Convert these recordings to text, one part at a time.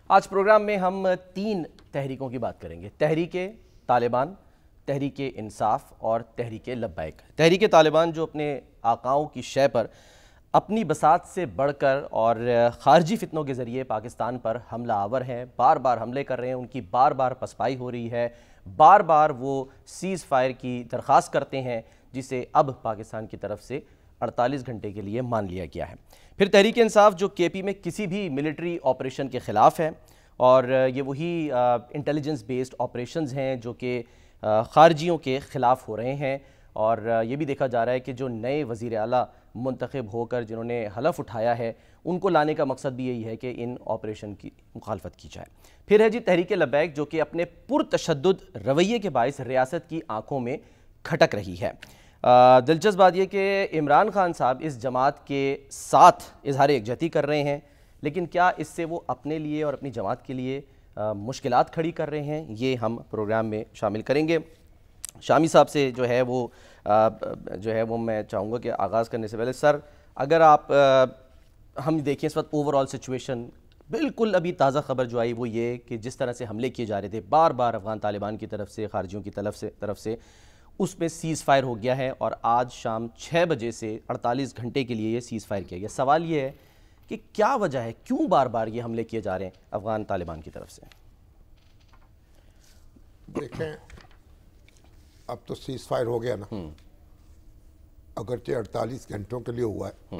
آج پروگرام میں ہم 3 تحریکوں کی بات کریں گے: تحریک طالبان، تحریک انصاف اور تحریک لبیک۔ تحریک طالبان جو اپنے آقاؤں کی شے پر اپنی بساط سے بڑھ کر اور خارجی فتنوں کے ذریعے پاکستان پر حملہ آور ہیں، بار بار حملے کر رہے ہیں، ان کی بار بار پسپائی ہو رہی ہے، بار بار وہ سیز فائر کی درخواست کرتے ہیں، جسے اب پاکستان کی طرف سے 48 گھنٹے کے لیے مان لیا گیا ہے۔ پھر تحریک انصاف جو کے پی میں کسی بھی ملٹری آپریشن کے خلاف ہے، اور یہ وہی انٹیلیجنس بیسڈ آپریشنز ہیں جو کہ خارجیوں کے خلاف ہو رہے ہیں، اور یہ بھی دیکھا جا رہا ہے کہ جو نئے وزیر اعلیٰ منتخب ہو کر جنہوں نے حلف اٹھایا ہے، ان کو لانے کا مقصد بھی یہی ہے کہ ان آپریشن کی مخالفت کی جائے۔ پھر ہے جی تحریک لبیک جو کہ اپنے پرتشدد رویے کے باعث ریاست کی آنکھوں میں کھٹک رہی ہے۔ دلچسپ بات یہ کہ عمران خان صاحب اس جماعت کے ساتھ اظہار یکجہتی کر رہے ہیں، لیکن کیا اس سے وہ اپنے لیے اور اپنی جماعت کے لیے مشکلات کھڑی کر رہے ہیں؟ یہ ہم پروگرام میں شامل کریں گے۔ شامی صاحب سے جو ہے وہ میں چاہوں گا کہ آغاز کرنے سے پہلے سر، اگر آپ ہم دیکھیں اس وقت اوور آل سچویشن، بالکل ابھی تازہ خبر جو آئی وہ یہ کہ جس طرح سے حملے کیے جا رہے تھے بار بار افغان طالبان کی طرف سے، خارجیوں کی طرف سے اس میں سیز فائر ہو گیا ہے، اور آج شام 6 بجے سے 48 گھنٹے کے لیے یہ سیز فائر کیا گیا۔ سوال یہ ہے کہ کیا وجہ ہے، کیوں بار بار یہ حملے کیے جا رہے ہیں افغان طالبان کی طرف سے؟ دیکھیں، اب تو سیز فائر ہو گیا نا، اگرچہ 48 گھنٹوں کے لیے ہوا ہے،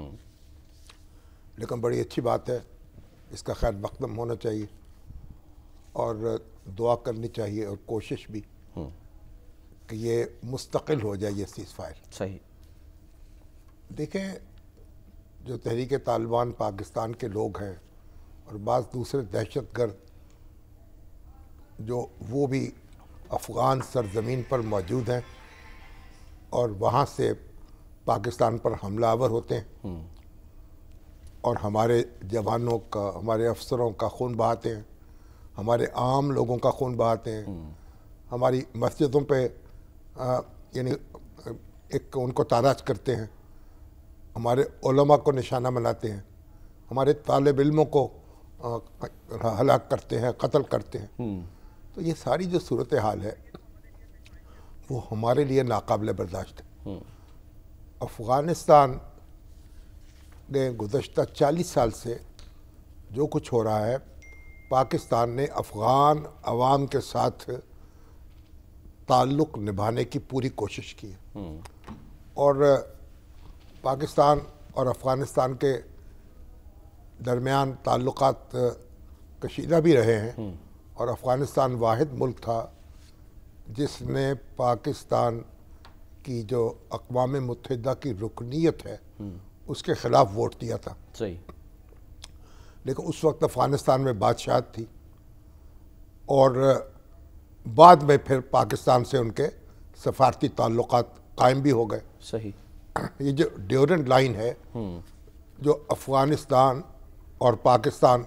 لیکن بڑی اچھی بات ہے، اس کا خیر مقدم ہونا چاہیے اور دعا کرنی چاہیے اور کوشش بھی کہ یہ مستقل ہو جائے یہ سیز فائر۔ صحیح۔ دیکھیں، جو تحریک طالبان پاکستان کے لوگ ہیں اور بعض دوسرے دہشت گرد جو وہ بھی افغان سرزمین پر موجود ہیں اور وہاں سے پاکستان پر حملہ آور ہوتے ہیں اور ہمارے جوانوں کا، ہمارے افسروں کا خون بہاتے ہیں، ہمارے عام لوگوں کا خون بہاتے ہیں، ہماری مسجدوں پہ یعنی ایک ان کو تاراج کرتے ہیں، ہمارے علماء کو نشانہ بناتے ہیں، ہمارے طالب علموں کو ہلاک کرتے ہیں، قتل کرتے ہیں۔ تو یہ ساری جو صورتحال ہے وہ ہمارے لیے ناقابل برداشت ہے۔ افغانستان نے گزشتہ 40 سال سے جو کچھ ہو رہا ہے، پاکستان نے افغان عوام کے ساتھ تعلق نبھانے کی پوری کوشش کی ہے، اور پاکستان اور افغانستان کے درمیان تعلقات کشیدہ بھی رہے ہیں، اور افغانستان واحد ملک تھا جس نے پاکستان کی جو اقوام متحدہ کی رکنیت ہے اس کے خلاف ووٹ دیا تھا۔ صحیح۔ لیکن اس وقت افغانستان میں بادشاہت تھی، اور بعد میں پھر پاکستان سے ان کے سفارتی تعلقات قائم بھی ہو گئے۔ صحیح۔ یہ جو ڈیورنٹ لائن ہے جو افغانستان اور پاکستان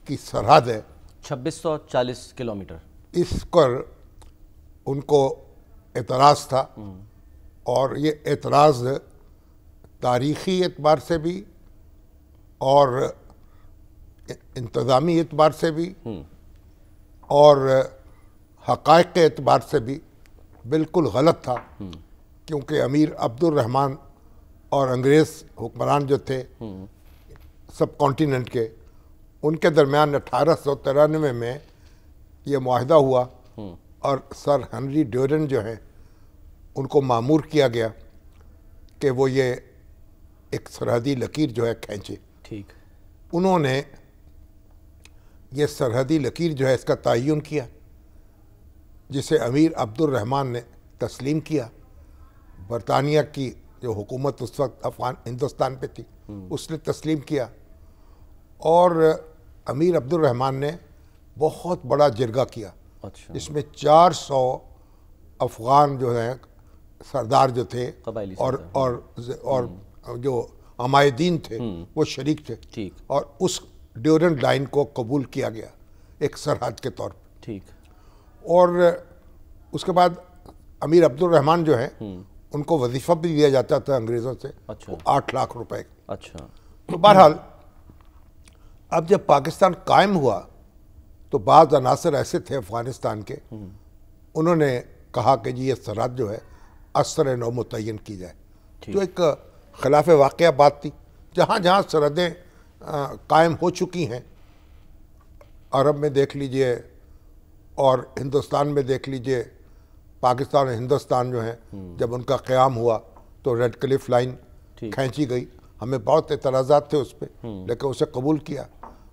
کی سرحد ہے، 2640 کلومیٹر، اس پر ان کو اعتراض تھا، اور یہ اعتراض تاریخی اعتبار سے بھی اور انتظامی اعتبار سے بھی اور حقائق کے اعتبار سے بھی بالکل غلط تھا، کیونکہ امیر عبد الرحمن اور انگریز حکمران جو تھے سب کانٹیننٹ کے، ان کے درمیان 1893 میں یہ معاہدہ ہوا، اور سر ہنری ڈیورن جو ہیں ان کو مامور کیا گیا کہ وہ یہ ایک سرحدی لکیر جو ہے کھینچے۔ ٹھیک۔ انہوں نے یہ سرحدی لکیر جو ہے اس کا تعین کیا، جسے امیر عبد الرحمن نے تسلیم کیا۔ برطانیہ کی جو حکومت اس وقت ہندوستان پہ تھی اس نے تسلیم کیا، اور امیر عبد الرحمن نے بہت بڑا جرگہ کیا، جس میں 400 افغان جو ہیں سردار جو تھے اور جو عمائدین تھے وہ شریک تھے، اور اس ڈیورنٹ لائن کو قبول کیا گیا ایک سرحد کے طور پر۔ ٹھیک۔ اور اس کے بعد امیر عبد الرحمن جو ہیں ان کو وظیفہ بھی دیا جاتا تھا انگریزوں سے، 8 لاکھ روپے۔ اچھا۔ تو بہرحال اب جب پاکستان قائم ہوا تو بعض عناصر ایسے تھے افغانستان کے، انہوں نے کہا کہ جی یہ سرحد جو ہے اثر نو متعین کی جائے، جو ایک خلاف واقعہ بات تھی۔ جہاں جہاں سرحدیں قائم ہو چکی ہیں، عرب میں دیکھ لیجئے اور ہندوستان میں دیکھ لیجئے، پاکستان اور ہندوستان جو ہیں جب ان کا قیام ہوا تو ریڈ کلف لائن کھینچی گئی، ہمیں بہت اعتراضات تھے اس پہ، لیکن اسے قبول کیا۔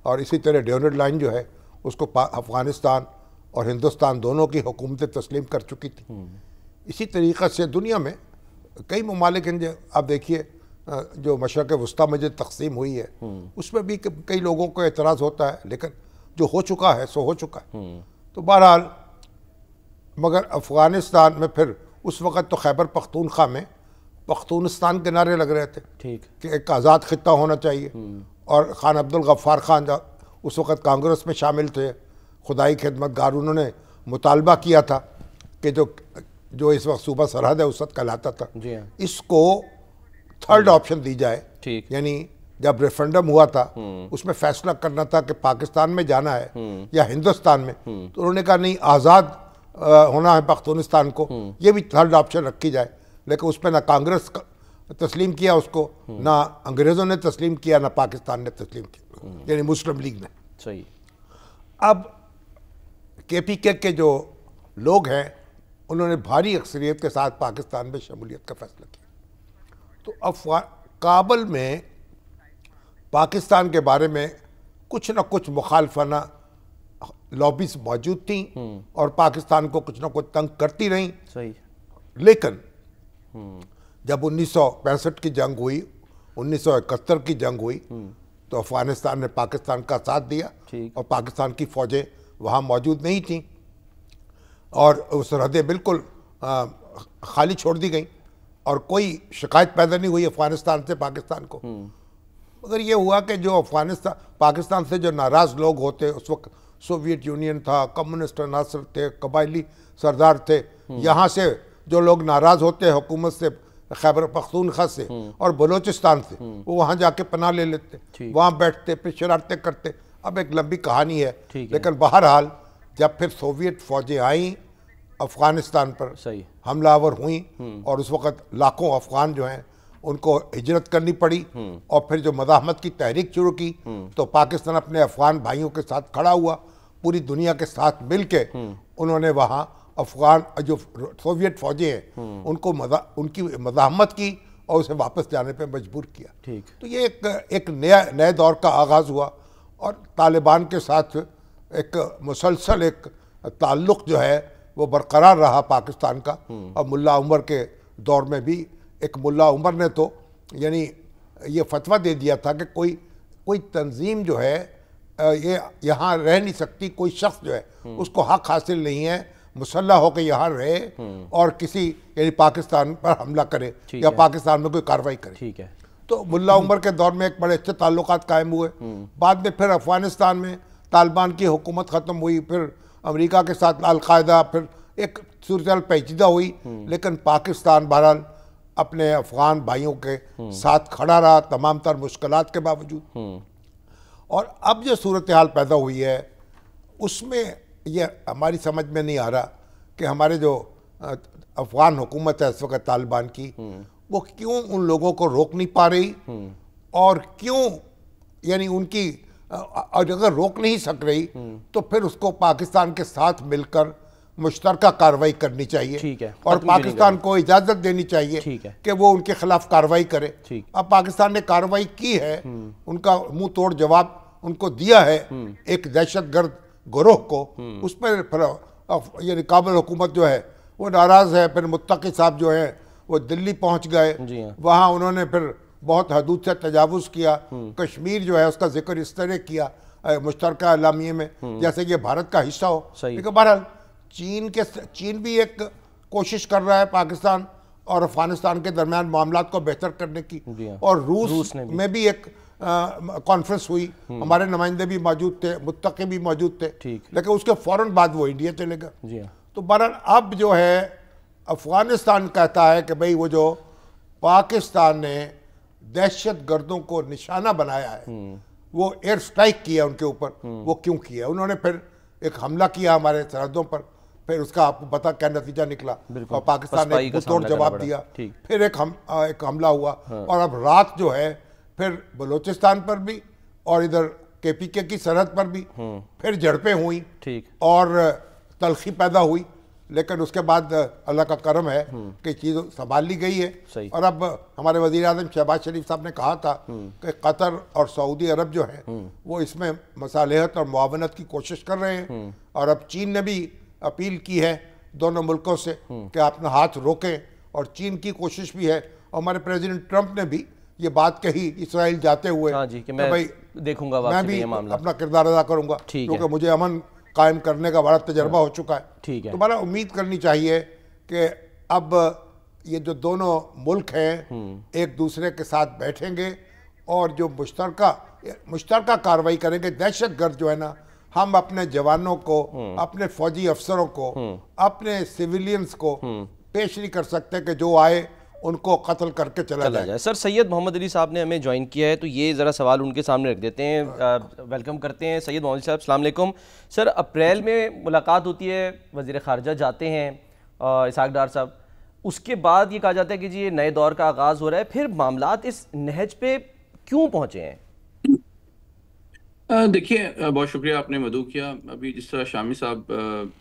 اور اسی طرح ڈیونڈ لائن جو ہے اس کو افغانستان اور ہندوستان دونوں کی حکومتیں تسلیم کر چکی تھی۔ اسی طریقے سے دنیا میں کئی ممالک ہیں، آپ دیکھیے جو مشرق وسطیٰ میں جو تقسیم ہوئی ہے اس میں بھی کئی لوگوں کو اعتراض ہوتا ہے، لیکن جو ہو چکا ہے سو ہو چکا ہے۔ تو بہرحال مگر افغانستان میں پھر اس وقت تو خیبر پختونخوا میں پختونستان کے نعرے لگ رہے تھے کہ ایک آزاد خطہ ہونا چاہیے، اور خان عبد الغفار خان اس وقت کانگریس میں شامل تھے، خدائی خدمت گار، انہوں نے مطالبہ کیا تھا کہ جو اس وقت صوبہ سرحد ہے وسط کہلاتا تھا، اس کو تھرڈ آپشن دی جائے۔ یعنی جب ریفرنڈم ہوا تھا اس میں فیصلہ کرنا تھا کہ پاکستان میں جانا ہے یا ہندوستان میں، تو انہوں نے کہا نہیں، آزاد ہونا ہے پختونستان کو، یہ بھی تھرڈ آپشن رکھی جائے۔ لیکن اس پہ نہ کانگریس تسلیم کیا اس کو، نہ انگریزوں نے تسلیم کیا، نہ پاکستان نے تسلیم کیا، یعنی مسلم لیگ نے۔ صحیح۔ اب کے پی کے جو لوگ ہیں انہوں نے بھاری اکثریت کے ساتھ پاکستان میں شمولیت کا فیصلہ کیا۔ تو کابل میں پاکستان کے بارے میں کچھ نہ کچھ مخالفانہ لابیز موجود تھیں اور پاکستان کو کچھ نہ کچھ تنگ کرتی رہیں۔ صحیح۔ لیکن جب 1965 کی جنگ ہوئی، 1971 کی جنگ ہوئی، تو افغانستان نے پاکستان کا ساتھ دیا اور پاکستان کی فوجیں وہاں موجود نہیں تھیں اور سرحدیں بالکل خالی چھوڑ دی گئیں اور کوئی شکایت پیدا نہیں ہوئی افغانستان سے پاکستان کو۔ مگر یہ ہوا کہ جو پاکستان سے جو ناراض لوگ ہوتے، اس وقت سوویت یونین تھا، کمیونسٹ عناصر تھے، قبائلی سردار تھے، یہاں سے جو لوگ ناراض ہوتے حکومت سے، خیبر پختونخوا سے اور بلوچستان سے، وہ وہاں جا کے پناہ لے لیتے، وہاں بیٹھتے، پھر شرارتیں کرتے۔ اب ایک لمبی کہانی ہے، لیکن بہرحال جب پھر سوویت فوجیں آئیں افغانستان پر، حملہ آور ہوئیں، اور اس وقت لاکھوں افغان جو ہیں ان کو ہجرت کرنی پڑی، اور پھر جو مزاحمت کی تحریک شروع کی، تو پاکستان اپنے افغان بھائیوں کے ساتھ کھڑا ہوا، پوری دنیا کے ساتھ مل کے انہوں نے وہاں افغان جو سوویت فوجیں ہیں ان کی مزاحمت کی اور اسے واپس جانے پہ مجبور کیا۔ تو یہ ایک نئے دور کا آغاز ہوا، اور طالبان کے ساتھ ایک مسلسل ایک تعلق جو ہے وہ برقرار رہا پاکستان کا۔ اور ملا عمر کے دور میں بھی ایک ملا عمر نے تو یعنی یہ فتویٰ دے دیا تھا کہ کوئی تنظیم جو ہے یہ یہاں رہ نہیں سکتی، کوئی شخص جو ہے اس کو حق حاصل نہیں ہے مسلح ہو کے یہاں رہے اور کسی یعنی پاکستان پر حملہ کرے یا پاکستان میں کوئی کارروائی کرے۔ تو ملا عمر کے دور میں ایک بڑے اچھے تعلقات قائم ہوئے۔ بعد میں پھر افغانستان میں طالبان کی حکومت ختم ہوئی، پھر امریکہ کے ساتھ القاعدہ، پھر ایک صورتحال پیچیدہ ہوئی، لیکن پاکستان بہرحال اپنے افغان بھائیوں کے ساتھ کھڑا رہا تمام تر مشکلات کے باوجود۔ اور اب جو صورتحال پیدا ہوئی ہے اس میں یہ ہماری سمجھ میں نہیں آ رہا کہ ہمارے جو افغان حکومت ہے اس وقت طالبان کی، وہ کیوں ان لوگوں کو روک نہیں پا رہی، اور کیوں یعنی ان کی اگر روک نہیں سک رہی تو پھر اس کو پاکستان کے ساتھ مل کر مشترکہ کارروائی کرنی چاہیے، اور پاکستان کو اجازت دینی چاہیے کہ وہ ان کے خلاف کارروائی کرے۔ اب پاکستان نے کارروائی کی ہے، ان کا منہ توڑ جواب ان کو دیا ہے ایک دہشت گرد گروہ کو، اس پر یعنی کابل حکومت جو ہے وہ ناراض ہے۔ پھر متقی صاحب جو ہیں وہ دلی پہنچ گئے، وہاں انہوں نے پھر بہت حدود سے تجاوز کیا، کشمیر جو ہے اس کا ذکر اس طرح کیا مشترکہ اعلامیے میں جیسے یہ بھارت کا حصہ ہو۔ لیکن بہرحال چین بھی ایک کوشش کر رہا ہے پاکستان اور افغانستان کے درمیان معاملات کو بہتر کرنے کی، اور روس میں بھی ایک کانفرنس ہوئی، ہمارے نمائندے بھی موجود تھے، متقی بھی موجود تھے، لیکن اس کے فوراً بعد وہ انڈیا چلے گئے۔ تو بہرحال اب جو ہے افغانستان کہتا ہے کہ بھئی وہ جو پاکستان نے دہشت گردوں کو نشانہ بنایا ہے، وہ ایئر سٹرائک کیا ان کے اوپر، وہ کیوں کیا؟ انہوں نے پھر ایک حملہ کیا ہمارے سرحدوں پر، پھر اس کا آپ کو پتا کیا نتیجہ نکلا، اور پاکستان نے ایک منہ توڑ جواب دیا، پھر ایک حملہ ہوا، اور اب رات جو ہے پھر بلوچستان پر بھی اور ادھر کے پی کے کی سرحد پر بھی پھر جھڑپیں ہوئیں اور تلخی پیدا ہوئی، لیکن اس کے بعد اللہ کا کرم ہے کہ چیز سنبھال لی گئی ہے۔ اور اب ہمارے وزیر اعظم شہباز شریف صاحب نے کہا تھا کہ قطر اور سعودی عرب جو ہیں وہ اس میں مصالحت اور معاونت کی کوشش کر رہے ہیں، اور اب چین نے بھی اپیل کی ہے دونوں ملکوں سے کہ اپنا ہاتھ روکیں، اور چین کی کوشش بھی ہے، اور ہمارے پریزیڈنٹ ٹرمپ نے بھی یہ بات کہی اسرائیل جاتے ہوئے کہ بھائی دیکھوں گا میں بھی اپنا کردار ادا کروں گا کیونکہ مجھے امن قائم کرنے کا بڑا تجربہ ہو چکا ہے۔ تو بڑا امید کرنی چاہیے کہ اب یہ جو دونوں ملک ہیں ایک دوسرے کے ساتھ بیٹھیں گے اور جو مشترکہ کارروائی کریں گے۔ دہشت گرد جو ہے نا، ہم اپنے جوانوں کو، اپنے فوجی افسروں کو، اپنے سیویلینز کو پیش نہیں کر سکتے کہ جو آئے ان کو قتل کر کے چلا جائے۔ سر سید محمد علی صاحب نے ہمیں جوائن کیا ہے، تو یہ ذرا سوال ان کے سامنے رکھ دیتے ہیں۔ ویلکم کرتے ہیں سید محمد علی صاحب، السلام علیکم۔ سر اپریل میں ملاقات ہوتی ہے، وزیر خارجہ جاتے ہیں اسحاق ڈار صاحب، اس کے بعد یہ کہا جاتا ہے کہ جی یہ نئے دور کا آغاز ہو رہا ہے، پھر معاملات اس نہج پہ کیوں پہنچے ہیں؟ دیکھیے بہت شکریہ آپ نے مدعو کیا۔ ابھی جس طرح شامی صاحب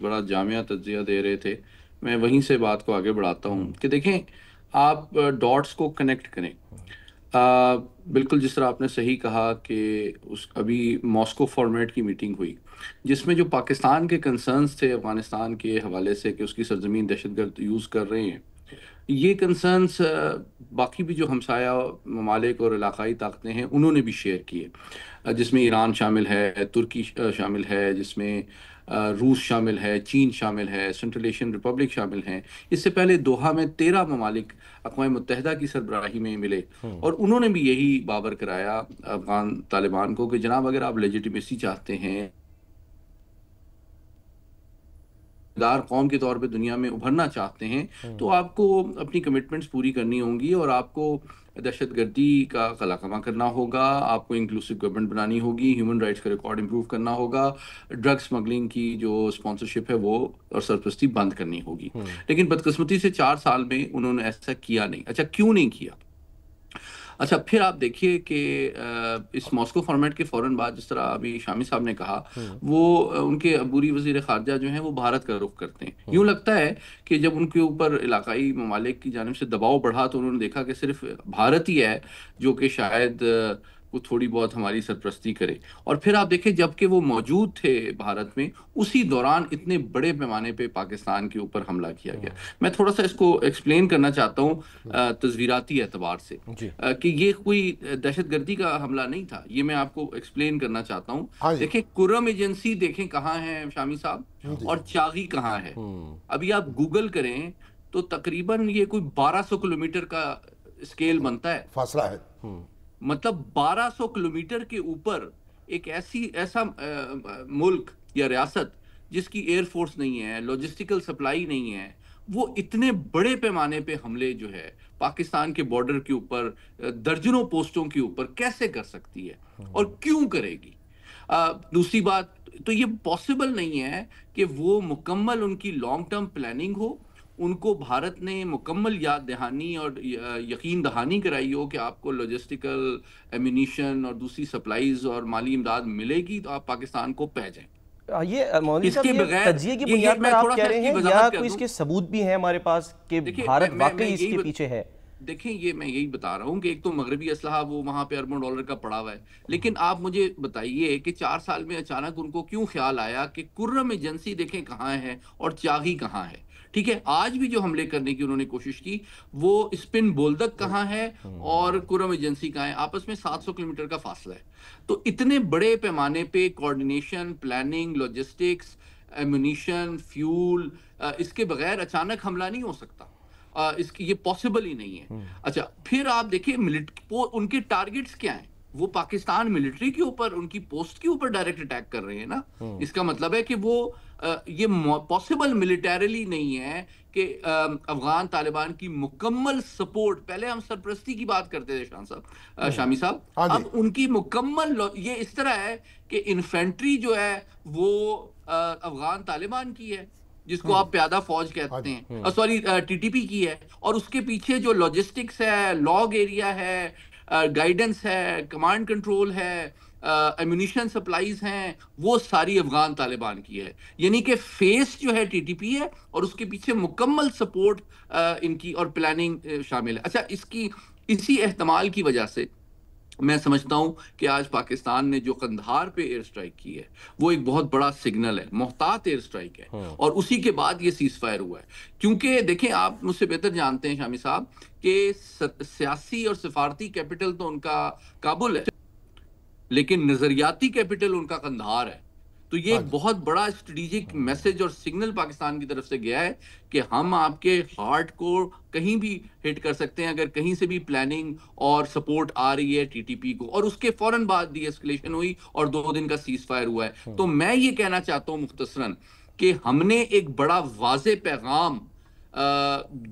بڑا جامعہ تجزیہ دے رہے تھے، میں وہیں سے بات کو آگے بڑھاتا ہوں کہ دیکھیں آپ ڈاٹس کو کنیکٹ کریں۔ بالکل جس طرح آپ نے صحیح کہا کہ ابھی ماسکو فارمیٹ کی میٹنگ ہوئی جس میں جو پاکستان کے کنسرنز تھے افغانستان کے حوالے سے کہ اس کی سرزمین دہشت گرد یوز کر رہے ہیں، یہ کنسرنز باقی بھی جو ہمسایہ ممالک اور علاقائی طاقتیں ہیں انہوں نے بھی شیئر کیے، جس میں ایران شامل ہے، ترکی شامل ہے، جس میں روس شامل ہے، چین شامل ہے، سنٹرل ایشین ریپبلک شامل ہیں۔ اس سے پہلے دوحہ میں 13 ممالک اقوام متحدہ کی سربراہی میں ملے، اور انہوں نے بھی یہی بابر کرایا افغان طالبان کو کہ جناب اگر آپ لیجیٹیمیسی چاہتے ہیں، دار قوم کے طور پہ دنیا میں ابھرنا چاہتے ہیں، تو آپ کو اپنی کمٹمنٹس پوری کرنی ہوں گی، اور آپ کو دہشت گردی کا قلعہ کرنا ہوگا، آپ کو انکلوسیو گورنمنٹ بنانی ہوگی، ہیومن رائٹس کا ریکارڈ امپروو کرنا ہوگا، ڈرگ سمگلنگ کی جو سپانسرشپ ہے وہ اور سرپرستی بند کرنی ہوگی۔ لیکن بدقسمتی سے 4 سال میں انہوں نے ایسا کیا نہیں۔ اچھا کیوں نہیں کیا؟ اچھا پھر آپ دیکھیے کہ اس ماسکو فارمیٹ کے فوراً بعد جس طرح ابھی شامی صاحب نے کہا، وہ ان کے عبوری وزیر خارجہ جو ہیں وہ بھارت کا رخ کرتے ہیں۔ یوں لگتا ہے کہ جب ان کے اوپر علاقائی ممالک کی جانب سے دباؤ بڑھا تو انہوں نے دیکھا کہ صرف بھارت ہی ہے جو کہ شاید وہ تھوڑی بہت ہماری سرپرستی کرے، اور پھر آپ دیکھیں جب کہ وہ موجود تھے بھارت میں، اسی دوران اتنے بڑے پیمانے پہ پاکستان کے اوپر حملہ کیا گیا۔ میں تھوڑا سا اس کو ایکسپلین کرنا چاہتا ہوں تصویراتی اعتبار سے کہ یہ کوئی دہشت گردی کا حملہ نہیں تھا، یہ میں آپ کو ایکسپلین کرنا چاہتا ہوں۔ دیکھیں کرم ایجنسی دیکھیں کہاں ہے شامی صاحب، اور چاغی کہاں ہے۔ ابھی آپ گوگل کریں تو تقریباً یہ کوئی 1200 کلومیٹر کا اسکیل بنتا ہے، فاصلہ ہے، مطلب 1200 کلومیٹر کے اوپر ایک ایسا ملک یا ریاست جس کی ایئر فورس نہیں ہے، لاجسٹیکل سپلائی نہیں ہے، وہ اتنے بڑے پیمانے پہ حملے جو ہے پاکستان کے بارڈر کے اوپر درجنوں پوسٹوں کے اوپر کیسے کر سکتی ہے اور کیوں کرے گی؟ دوسری بات تو یہ پاسبل نہیں ہے کہ وہ مکمل ان کی لانگ ٹرم پلاننگ ہو، ان کو بھارت نے مکمل یاد دہانی اور یقین دہانی کرائی ہو کہ آپ کو لاجسٹیکل ایمونیشن اور دوسری سپلائیز اور مالی امداد ملے گی تو آپ پاکستان کو پہ جائیں۔ یہ مولوی صاحب یہ تجزیے کی بنیاد پر آپ کہہ رہے ہیں یا کوئی اس کے ثبوت بھی ہیں ہمارے پاس کہ بھارت واقعی اس کے پیچھے ہے؟ دیکھیں یہ میں یہی بتا رہا ہوں کہ ایک تو مغربی اسلحہ وہ وہاں پہ اربوں ڈالر کا پڑا ہوا ہے، لیکن آپ مجھے بتائیے کہ 4 سال میں اچانک ان کو کیوں خیال آیا کہ کرم ایجنسی دیکھیں کہاں ہے اور چاغی کہاں ہے؟ ٹھیک ہے، آج بھی جو حملے کرنے کی انہوں نے کوشش کی وہ اسپن بولدک کہاں ہے اور کرم ایجنسی کہاں ہے، آپس میں 700 کلومیٹر کا فاصلہ ہے۔ تو اتنے بڑے پیمانے پہ coordination, planning, logistics, ammunition, fuel, اس کے بغیر اچانک حملہ نہیں ہو سکتا، اس کی یہ پاسبل ہی نہیں ہے۔ اچھا پھر آپ دیکھیں ان کے ٹارگٹس کیا ہیں، وہ پاکستان ملٹری کے اوپر، ان کی پوسٹ کے اوپر ڈائریکٹ اٹیک کر رہے ہیں نا، اس کا مطلب ہے کہ وہ یہ پاسبل ملیٹریلی نہیں ہے کہ افغان طالبان کی مکمل سپورٹ، پہلے ہم سرپرستی کی بات کرتے تھے شامی صاحب، اب ان کی مکمل یہ اس طرح ہے کہ انفینٹری جو ہے وہ افغان طالبان کی ہے جس کو آپ پیادہ فوج کہتے ہیں، سوری ٹی ٹی پی کی ہے، اور اس کے پیچھے جو لاجسٹکس ہے، لاگ ایریا ہے، گائیڈنس ہے، کمانڈ کنٹرول ہے، ایمونیشن سپلائیز ہیں، وہ ساری افغان طالبان کی ہے. یعنی کہ فیس جو ہے ٹی ٹی پی ہے اور اس کے پیچھے مکمل سپورٹ ان کی اور پلاننگ شامل ہے. اچھا، اسی احتمال کی وجہ سے میں سمجھتا ہوں کہ آج پاکستان نے جو قندھار پہ ایئر سٹرائک کی ہے وہ ایک بہت بڑا سگنل ہے، محتاط ایئر سٹرائک ہے، اور اسی کے بعد یہ سیز فائر ہوا ہے. کیونکہ دیکھیں، آپ مجھ سے بہتر جانتے ہیں شامی صاحب کہ سیاسی اور سفارتی کیپٹل تو ان کا کابل ہے، لیکن نظریاتی کیپٹل ان کا قندھار ہے. تو یہ ایک بہت بڑا اسٹریٹجک میسج اور سگنل پاکستان کی طرف سے گیا ہے کہ ہم آپ کے ہارٹ کو کہیں بھی ہٹ کر سکتے ہیں اگر کہیں سے بھی پلاننگ اور سپورٹ آ رہی ہے ٹی ٹی پی کو. اور اس کے فوراً بعد ڈی ایسکلیشن ہوئی اور 2 دن کا سیز فائر ہوا ہے. تو میں یہ کہنا چاہتا ہوں مختصراً کہ ہم نے ایک بڑا واضح پیغام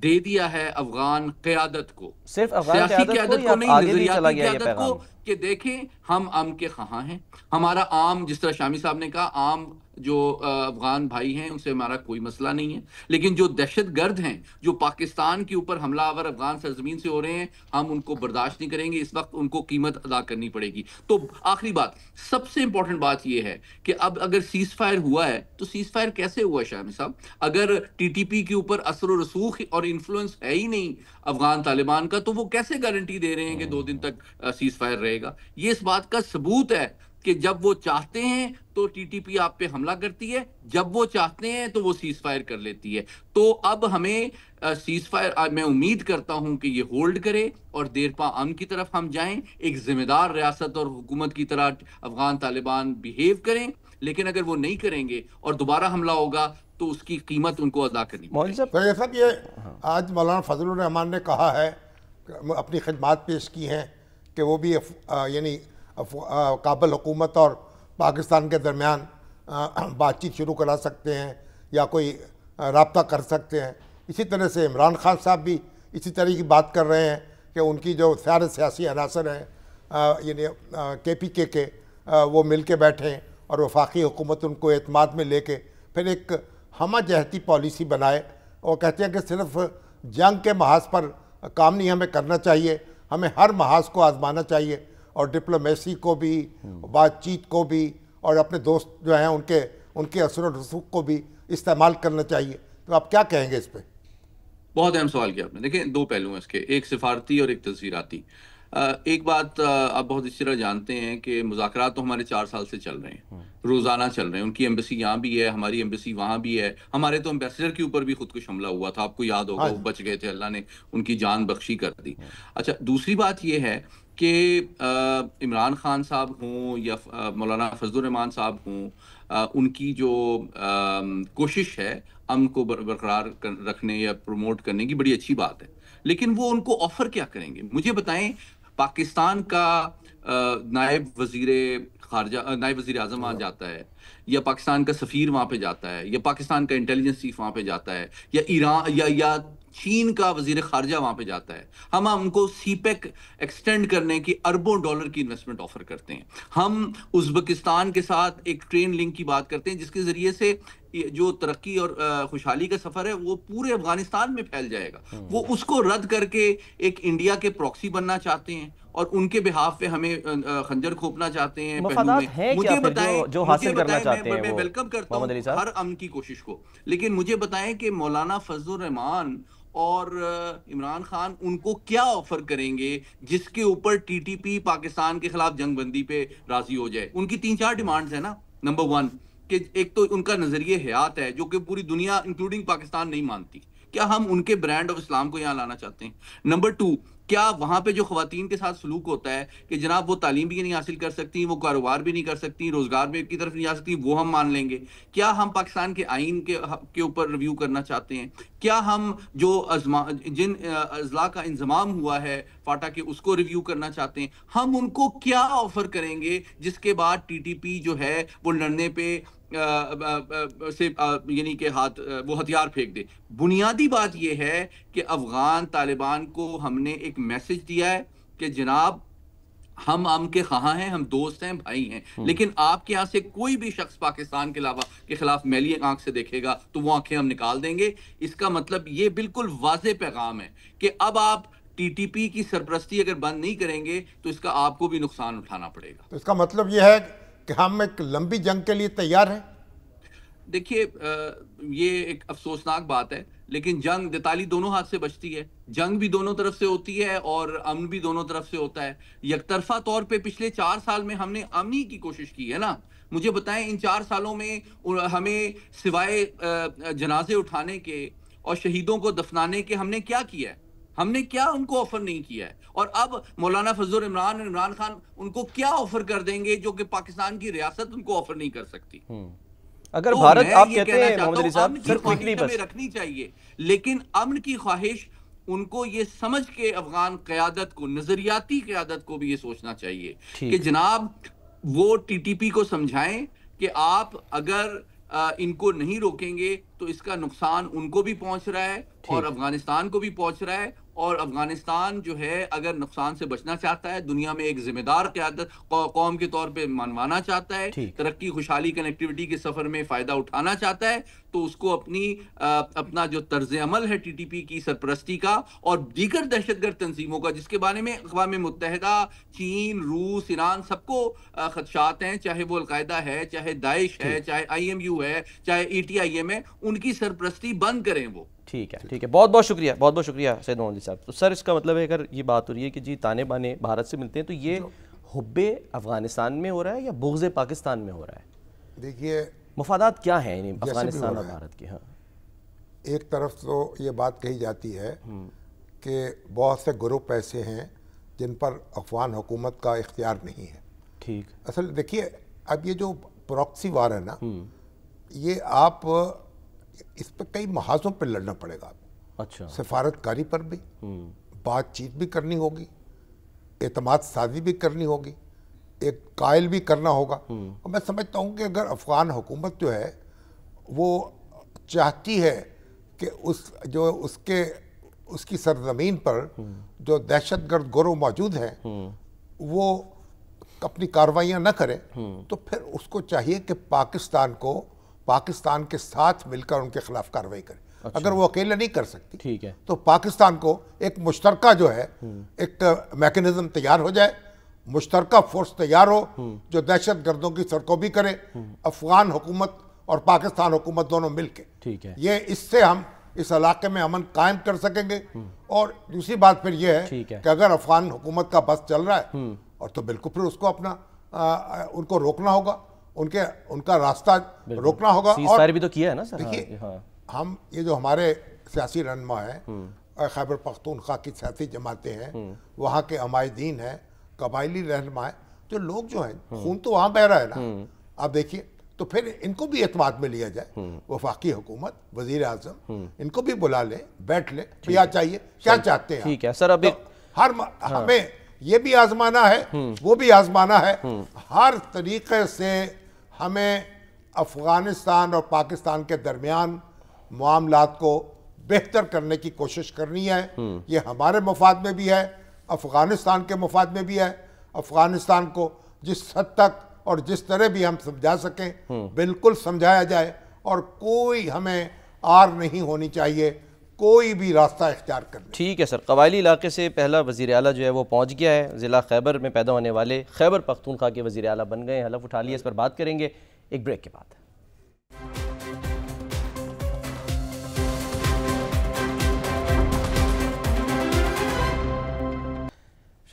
دے دیا ہے افغان قیادت کو، صرف افغان سیاسی قیادت کو نہیں، نظریاتی گیا یہ قیادت پیغام کو، کہ دیکھیں ہم امن کے خواہاں ہیں. ہمارا عام، جس طرح شامی صاحب نے کہا، عام جو افغان بھائی ہیں ان سے ہمارا کوئی مسئلہ نہیں ہے، لیکن جو دہشت گرد ہیں جو پاکستان کے اوپر حملہ آور افغان سرزمین سے ہو رہے ہیں، ہم ان کو برداشت نہیں کریں گے. اس وقت ان کو قیمت ادا کرنی پڑے گی. تو آخری بات، سب سے امپورٹنٹ بات یہ ہے کہ اب اگر سیز فائر ہوا ہے تو سیز فائر کیسے ہوا ہے شامی صاحب؟ اگر ٹی ٹی پی کے اوپر اثر و رسوخ اور انفلوئنس ہے ہی نہیں افغان طالبان کا، تو وہ کیسے گارنٹی دے رہے ہیں کہ 2 دن تک سیز فائر رہے گا؟ یہ اس بات کا ثبوت ہے کہ جب وہ چاہتے ہیں تو ٹی ٹی پی آپ پہ حملہ کرتی ہے، جب وہ چاہتے ہیں تو وہ سیز فائر کر لیتی ہے. تو اب ہمیں سیز فائر، میں امید کرتا ہوں کہ یہ ہولڈ کرے اور دیرپا امن کی طرف ہم جائیں، ایک ذمہ دار ریاست اور حکومت کی طرح افغان طالبان بیہیو کریں. لیکن اگر وہ نہیں کریں گے اور دوبارہ حملہ ہوگا تو اس کی قیمت ان کو ادا کرنی پڑے گی. تو جیسا کہ آج مولانا فضل الرحمان نے کہا ہے، اپنی خدمات پیش کی ہیں کہ وہ بھی یعنی کابل حکومت اور پاکستان کے درمیان بات چیت شروع کرا سکتے ہیں یا کوئی رابطہ کر سکتے ہیں. اسی طرح سے عمران خان صاحب بھی اسی طرح کی بات کر رہے ہیں کہ ان کی جو سارے سیاسی عناصر ہیں یعنی کے پی کے وہ مل کے بیٹھیں اور وفاقی حکومت ان کو اعتماد میں لے کے پھر ایک ہمہ جہتی پالیسی بنائے. اور کہتے ہیں کہ صرف جنگ کے محاذ پر کام نہیں ہمیں کرنا چاہیے، ہمیں ہر محاذ کو آزمانا چاہیے، اور ڈپلومیسی کو بھی، بات چیت کو بھی، اور اپنے دوست جو ہیں ان کے اثر و رسوخ کو بھی استعمال کرنا چاہیے. تو آپ کیا کہیں گے اس پہ؟ بہت اہم سوال کیا آپ نے. دیکھیں، 2 پہلو ہیں اس کے، ایک سفارتی اور ایک تصویراتی. ایک بات آپ بہت اچھی طرح جانتے ہیں کہ مذاکرات تو ہمارے 4 سال سے چل رہے ہیں، روزانہ چل رہے ہیں. ان کی ایمبیسی یہاں بھی ہے، ہماری ایمبیسی وہاں بھی ہے. ہمارے تو امبیسڈر کے اوپر بھی خودکش حملہ ہوا تھا، آپ کو یاد ہوگا، وہ بچ گئے تھے، اللہ نے ان کی جان بخشی کر دی. اچھا، دوسری بات یہ ہے کہ عمران خان صاحب ہوں یا مولانا فضل الرحمان صاحب ہوں، ان کی جو کوشش ہے امن کو برقرار رکھنے یا پروموٹ کرنے کی، بڑی اچھی بات ہے. لیکن وہ ان کو آفر کیا کریں گے؟ مجھے بتائیں. پاکستان کا نائب وزیر اعظم وہاں جاتا ہے، یا پاکستان کا سفیر وہاں پہ جاتا ہے، یا پاکستان کا انٹیلیجنس چیف وہاں پہ جاتا ہے، یا ایران یا چین کا وزیر خارجہ وہاں پہ جاتا ہے. ہم ان کو سی پیک ایکسٹینڈ کرنے کی اربوں ڈالر کی انویسٹمنٹ آفر کرتے ہیں. ہم ازبکستان کے ساتھ ایک ٹرین لنک کی بات کرتے ہیں جس کے ذریعے سے جو ترقی اور خوشحالی کا سفر ہے وہ پورے افغانستان میں پھیل جائے گا. وہ اس کو رد کر کے ایک انڈیا کے پراکسی بننا چاہتے ہیں اور ان کے بہاف پہ ہمیں خنجر کھوپنا چاہتے ہیں. مفادات ہیں کیا پھر جو حاصل کرنا چاہتے ہیں؟ میں ویلکم کرتا ہوں ہر امن کی کوشش کو، لیکن مجھے بتائیں کہ مولانا فضل الرحمان اور عمران خان ان کو کیا آفر کریں گے جس کے اوپر ٹی ٹی پی پاکستان کے خلاف جنگ بندی پہ راضی ہو جائے؟ ان کی 3-4 ڈیمانڈز ہیں نا. نمبر 1 کہ ایک تو ان کا نظریہ حیات ہے جو کہ پوری دنیا انکلوڈنگ پاکستان نہیں مانتی. کیا ہم ان کے برانڈ آف اسلام کو یہاں لانا چاہتے ہیں؟ نمبر 2، کیا وہاں پہ جو خواتین کے ساتھ سلوک ہوتا ہے کہ جناب وہ تعلیم بھی نہیں حاصل کر سکتی، وہ کاروبار بھی نہیں کر سکتی، روزگار میں کی طرف نہیں جا سکتی، وہ ہم مان لیں گے؟ کیا ہم پاکستان کے آئین کے اوپر ریویو کرنا چاہتے ہیں؟ کیا ہم جو جن اضلاع کا انضمام ہوا ہے فاٹا کے اس کو ریویو کرنا چاہتے ہیں؟ ہم ان کو کیا آفر کریں گے جس کے بعد ٹی ٹی پی جو ہے وہ لڑنے پہ سے یعنی کہ وہ ہتھیار پھینک دے؟ بنیادی بات یہ ہے کہ افغان طالبان کو ہم نے ایک میسج دیا ہے کہ جناب ہم امن کے خواہاں ہیں, ہم دوست ہیں, بھائی ہیں, لیکن آپ کے یہاں سے کوئی بھی شخص پاکستان کے خلاف میلی آنکھ سے دیکھے گا تو وہ آنکھیں ہم نکال دیں گے. اس کا مطلب یہ بالکل واضح پیغام ہے کہ اب آپ ٹی ٹی پی کی سرپرستی اگر بند نہیں کریں گے تو اس کا آپ کو بھی نقصان اٹھانا پڑے گا. تو اس کا مطلب یہ ہے کہ ہم ایک لمبی جنگ کے لیے تیار ہیں. دیکھیے یہ ایک افسوسناک بات ہے, لیکن جنگ تالی دونوں ہاتھ سے بچتی ہے. جنگ بھی دونوں طرف سے ہوتی ہے اور امن بھی دونوں طرف سے ہوتا ہے. یک طرفہ طور پہ پچھلے 4 سال میں ہم نے امنی کی کوشش کی ہے نا. مجھے بتائیں ان 4 سالوں میں ہمیں سوائے جنازے اٹھانے کے اور شہیدوں کو دفنانے کے ہم نے کیا کیا ہے؟ ہم نے کیا ان کو آفر نہیں کیا ہے؟ اور اب مولانا فضل الرحمان اور عمران خان ان کو کیا آفر کر دیں گے جو کہ پاکستان کی ریاست ان کو آفر نہیں کر سکتی. اگر بھارت آپ کہتے ہیں محمد علی صاحب صرف ہمیں رکھنی چاہیے, لیکن امن کی خواہش ان کو یہ سمجھ کے افغان قیادت کو, نظریاتی قیادت کو بھی یہ سوچنا چاہیے کہ جناب وہ ٹی ٹی پی کو سمجھائیں کہ آپ اگر ان کو نہیں روکیں گے تو اس کا نقصان ان کو بھی پہنچ رہا ہے اور افغانستان کو بھی پہنچ رہا ہے, اور افغانستان جو ہے اگر نقصان سے بچنا چاہتا ہے, دنیا میں ایک ذمہ دار قیادت قوم کے طور پہ منوانا چاہتا ہے, ترقی, خوشحالی, کنیکٹیوٹی کے سفر میں فائدہ اٹھانا چاہتا ہے, تو اس کو اپنا جو طرز عمل ہے ٹی ٹی پی کی سرپرستی کا اور دیگر دہشت گرد تنظیموں کا, جس کے بارے میں اقوام متحدہ, چین, روس, ایران سب کو خدشات ہیں, چاہے وہ القاعدہ ہے, چاہے داعش ہے, چاہے آئی ایم یو ہے, چاہے ای ٹی آئی ایم ہے, ان کی سرپرستی بند کریں وہ. ٹھیک ہے, بہت بہت شکریہ, بہت بہت شکریہ سید محمد علی صاحب. تو سر اس کا مطلب ہے اگر یہ بات ہو رہی ہے کہ جی تانے بانے بھارت سے ملتے ہیں, تو یہ حب افغانستان میں ہو رہا ہے یا بغض پاکستان میں ہو رہا ہے؟ دیکھیے مفادات کیا ہیں افغانستان اور بھارت کے؟ ہاں, ایک طرف تو یہ بات کہی جاتی ہے کہ بہت سے گروپ ایسے ہیں جن پر افغان حکومت کا اختیار نہیں ہے. ٹھیک. اصل دیکھیے اب یہ جو پراکسی وار ہے نا, یہ آپ اس پہ کئی محاذوں پہ لڑنا پڑے گا. اچھا. سفارت کاری پر بھی بات چیت بھی کرنی ہوگی, اعتماد سازی بھی کرنی ہوگی, ایک قائل بھی کرنا ہوگا. اور میں سمجھتا ہوں کہ اگر افغان حکومت جو ہے وہ چاہتی ہے کہ اس کی سرزمین پر جو دہشت گرد گروہ موجود ہیں وہ اپنی کارروائیاں نہ کرے, تو پھر اس کو چاہیے کہ پاکستان کے ساتھ مل کر ان کے خلاف کارروائی کرے. اگر وہ اکیلے نہیں کر سکتی, ٹھیک ہے, تو پاکستان کو ایک مشترکہ جو ہے ایک میکنزم تیار ہو جائے, مشترکہ فورس تیار ہو جو دہشت گردوں کی سرکوبی کرے, افغان حکومت اور پاکستان حکومت دونوں مل کے. ٹھیک ہے, یہ اس سے ہم اس علاقے میں امن قائم کر سکیں گے. اور دوسری بات پھر یہ ہے کہ اگر افغان حکومت کا بس چل رہا ہے اور تو بالکل پھر اس کو اپنا ان کو روکنا ہوگا, ان کا راستہ روکنا ہوگا. اور بھی تو کیا ہے نا سر. دیکھیے ہم یہ جو ہمارے سیاسی رہنما ہیں, خیبر پختونخوا کی سیاسی جماعتیں ہیں, وہاں کے عمائدین ہیں, قبائلی رہنما ہیں, جو لوگ جو ہیں خون تو وہاں بہہ رہا ہے نا. آپ دیکھیے تو پھر ان کو بھی اعتماد میں لیا جائے, وفاقی حکومت, وزیر اعظم, ان کو بھی بلا لیں, بیٹھ لیں, کیا چاہیے, کیا چاہتے ہیں. ٹھیک ہے سر. اب ہمیں یہ بھی آزمانا ہے, وہ بھی آزمانا ہے. ہر طریقے سے ہمیں افغانستان اور پاکستان کے درمیان معاملات کو بہتر کرنے کی کوشش کرنی ہے. یہ ہمارے مفاد میں بھی ہے, افغانستان کے مفاد میں بھی ہے. افغانستان کو جس حد تک اور جس طرح بھی ہم سمجھا سکیں بالکل سمجھایا جائے, اور کوئی ہمیں آر نہیں ہونی چاہیے کوئی بھی راستہ اختیار کرنے. ٹھیک ہے سر. قبائلی علاقے سے پہلا وزیر اعلیٰ جو ہے وہ پہنچ گیا ہے, ضلع خیبر میں پیدا ہونے والے خیبر پختونخوا کے وزیر اعلیٰ بن گئے ہیں. حلف اٹھا لیا, اس پر بات کریں گے ایک بریک کے بعد.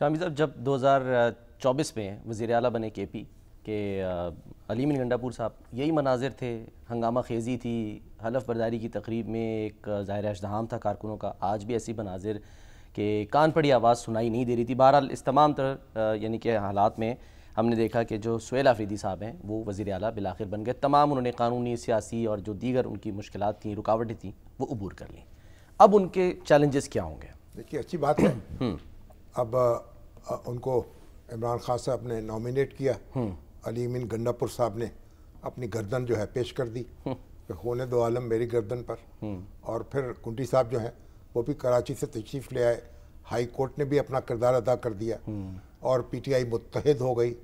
شامی صاحب, جب 2024 میں وزیر اعلیٰ بنے کے پی کہ علی امین گنڈا پور صاحب, یہی مناظر تھے, ہنگامہ خیزی تھی, حلف برداری کی تقریب میں ایک ظاہر ازدحام تھا کارکنوں کا. آج بھی ایسی مناظر کہ کان پڑی آواز سنائی نہیں دے رہی تھی. بہرحال اس تمام یعنی کہ حالات میں ہم نے دیکھا کہ جو سہیل آفریدی صاحب ہیں وہ وزیر اعلیٰ بالآخر بن گئے. تمام انہوں نے قانونی, سیاسی اور جو دیگر ان کی مشکلات تھیں, رکاوٹیں تھیں, وہ عبور کر لیں. اب ان کے چیلنجز کیا ہوں گے؟ دیکھیے اچھی بات ہے, اب ان کو عمران خان صاحب نے نامینیٹ کیا, علی امین گنڈا پور صاحب نے اپنی گردن جو ہے پیش کر دی کہ ہونے دو عالم میری گردن پر. اور پھر کنٹی صاحب جو ہیں وہ بھی کراچی سے تشریف لے آئے, ہائی کورٹ نے بھی اپنا کردار ادا کر دیا. اور پی ٹی آئی متحد ہو گئی،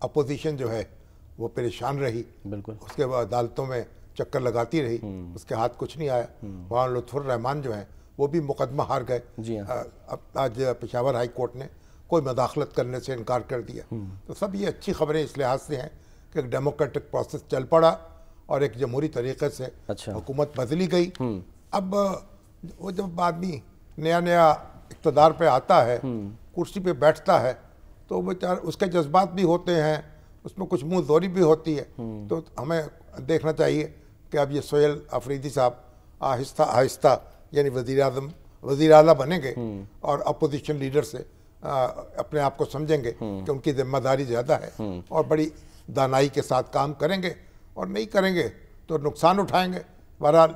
اپوزیشن جو ہے وہ پریشان رہی، بالکل اس کے بعد عدالتوں میں چکر لگاتی رہی، اس کے ہاتھ کچھ نہیں آیا۔ وہاں لطف الرحمان جو ہیں وہ بھی مقدمہ ہار گئے۔ جی ہاں، آج پشاور ہائی کورٹ نے کوئی مداخلت کرنے سے انکار کر دیا۔ تو سب یہ اچھی خبریں اس لحاظ سے ہیں کہ ایک ڈیموکریٹک پروسیس چل پڑا اور ایک جمہوری طریقے سے حکومت بدلی گئی۔ اب وہ جب آدمی نیا نیا اقتدار پہ آتا ہے، کرسی پہ بیٹھتا ہے، تو بیچارہ اس کے جذبات بھی ہوتے ہیں، اس میں کچھ منہ زوری بھی ہوتی ہے۔ تو ہمیں دیکھنا چاہیے کہ اب یہ سہیل آفریدی صاحب آہستہ آہستہ یعنی وزیر اعلیٰ بنیں گے اور اپوزیشن لیڈر سے اپنے آپ کو سمجھیں گے کہ ان کی ذمہ داری زیادہ ہے اور بڑی دانائی کے ساتھ کام کریں گے، اور نہیں کریں گے تو نقصان اٹھائیں گے۔ بہرحال